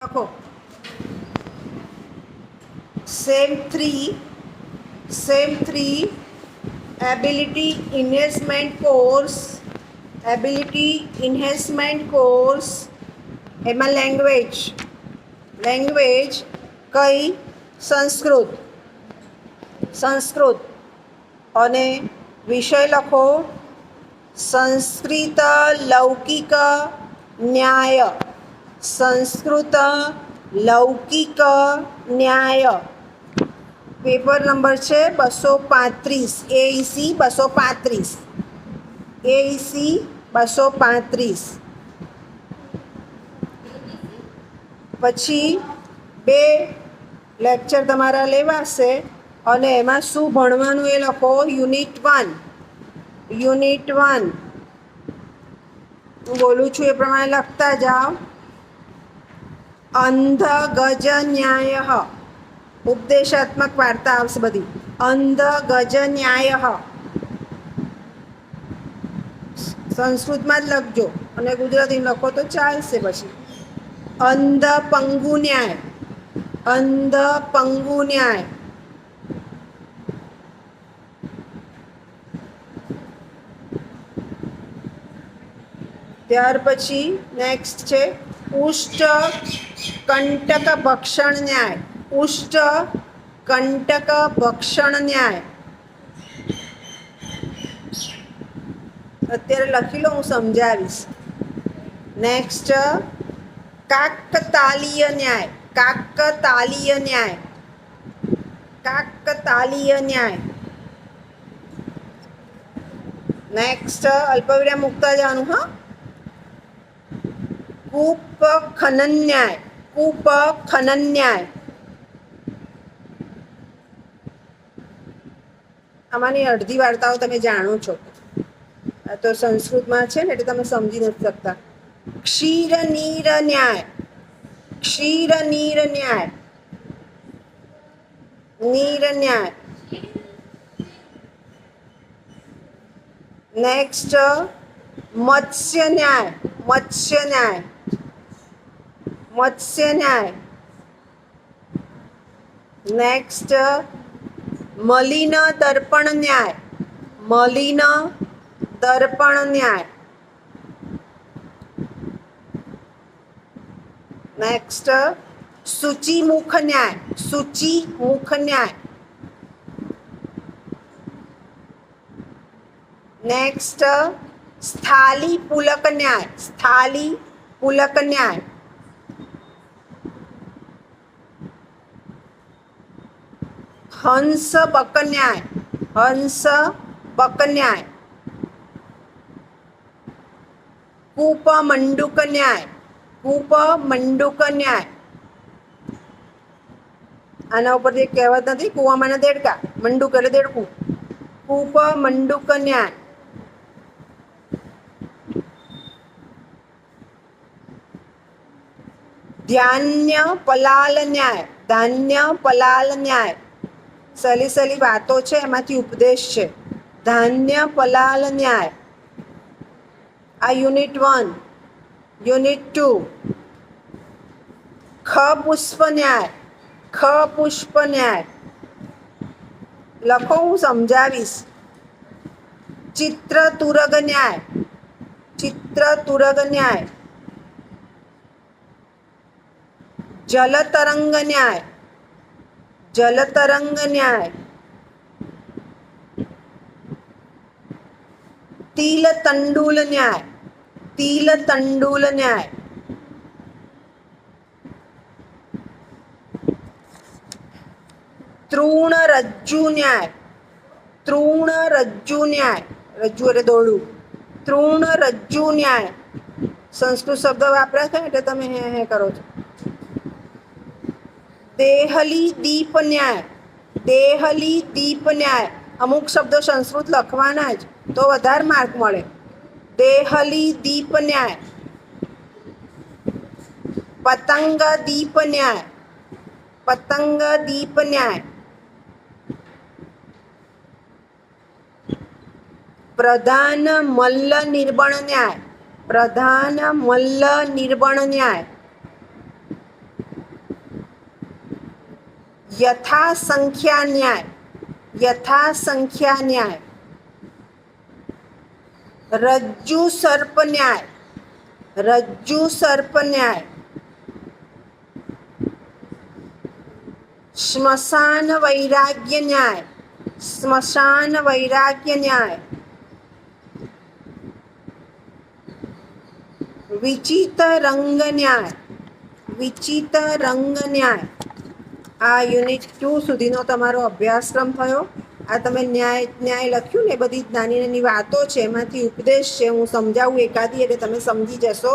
લખો sem three ability ઇન્હેન્સમેન્ટ course એમાં language કઈ સંસ્કૃત અને વિષય લખો સંસ્કૃત લૌકિક ન્યાય પેપર નંબર છે 235 AEC 235 પછી 2 લેક્ચર તમારા લેવાશે અને એમાં શું ભણવાનું એ લખો યુનિટ 1 હું બોલું છું એ પ્રમાણે લખતા જાઓ અંધ ગજ ન્યાય ઉપદેશાત્મક વાર્તા આવશે બધી અંધ ગજ ન્યાય સંસ્કૃતમાં જ લખજો અને ગુજરાતી લખો તો ચાલશે પછી અંધ પંગુ ન્યાય ત્યાર પછી નેક્સ્ટ છે ઉષ્ટ કંટક ભક્ષણ ન્યાય અત્યારે લખી લો હું સમજાવીશ નેક્સ્ટ કાકતાલીય ન્યાય નેક્સ્ટ અલ્પવિરામ મૂકતા જવાનું હા કૂપ ખનન ન્યાય આમાંની અડધી વાર્તાઓ તમે જાણો છો આ તો સંસ્કૃતમાં છે ને એટલે તમે સમજી નથી શકતા ક્ષીર નીર ન્યાય નેક્સ્ટ મત્સ્ય ન્યાય નેક્સ્ટ મલિન દર્પણ ન્યાય નેક્સ્ટ શુચિમુખ ન્યાય નેક્સ્ટ સ્થાલી પુલક ન્યાય હંસ બક ન્યાય કૂપ મંડુક ન્યાય આના ઉપરથી એક કહેવત નથી કૂવામાં ના દેડકા મંડુક એટલે દેડકું કૂપ મંડુક ન્યાય ધાન્ય પલાલ ન્યાય સલી વાતો છે એમાંથી ઉપદેશ છે ધાન્ય પલાલ ન્યાય આ યુનિટ 1 યુનિટ 2 ખ પુષ્પ ન્યાય લખો હું સમજાવીશ ચિત્ર તુરગ ન્યાય જલતરંગ ન્યાય તિલ તંડુલ ન્યાય તૃણ રજ્જુ ન્યાય રજ્જુ એટલે દોરડું તૃણ રજ્જુ ન્યાય સંસ્કૃત શબ્દ વાપરા છે એટલે તમે હે કરો છો દેહલી દીપ ન્યાય અમુક શબ્દો સંસ્કૃત લખવાના જ તો વધારે માર્ક મળે દેહલી દીપ ન્યાય પતંગ દીપ ન્યાય પ્રધાન મલ્લ નિર્બણ ન્યાય યથાસંખ્યા ન્યાય, યથાસંખ્યા ન્યાય. રજ્જુ સર્પ ન્યાય, રજ્જુ સર્પ ન્યાય. સ્મશાન વૈરાગ્ય ન્યાય, સ્મશાન વૈરાગ્ય ન્યાય. વિચિત રંગ ન્યાય, વિચિત રંગ ન્યાય. આ યુનિટ 2 સુધીનો તમારો અભ્યાસક્રમ થયો. આ તમે ન્યાય ન્યાય લખ્યું ને, બધી નાની નાની વાતો છે, એમાંથી ઉપદેશ છે. હું સમજાવું એકાદી એટલે તમે સમજી જશો.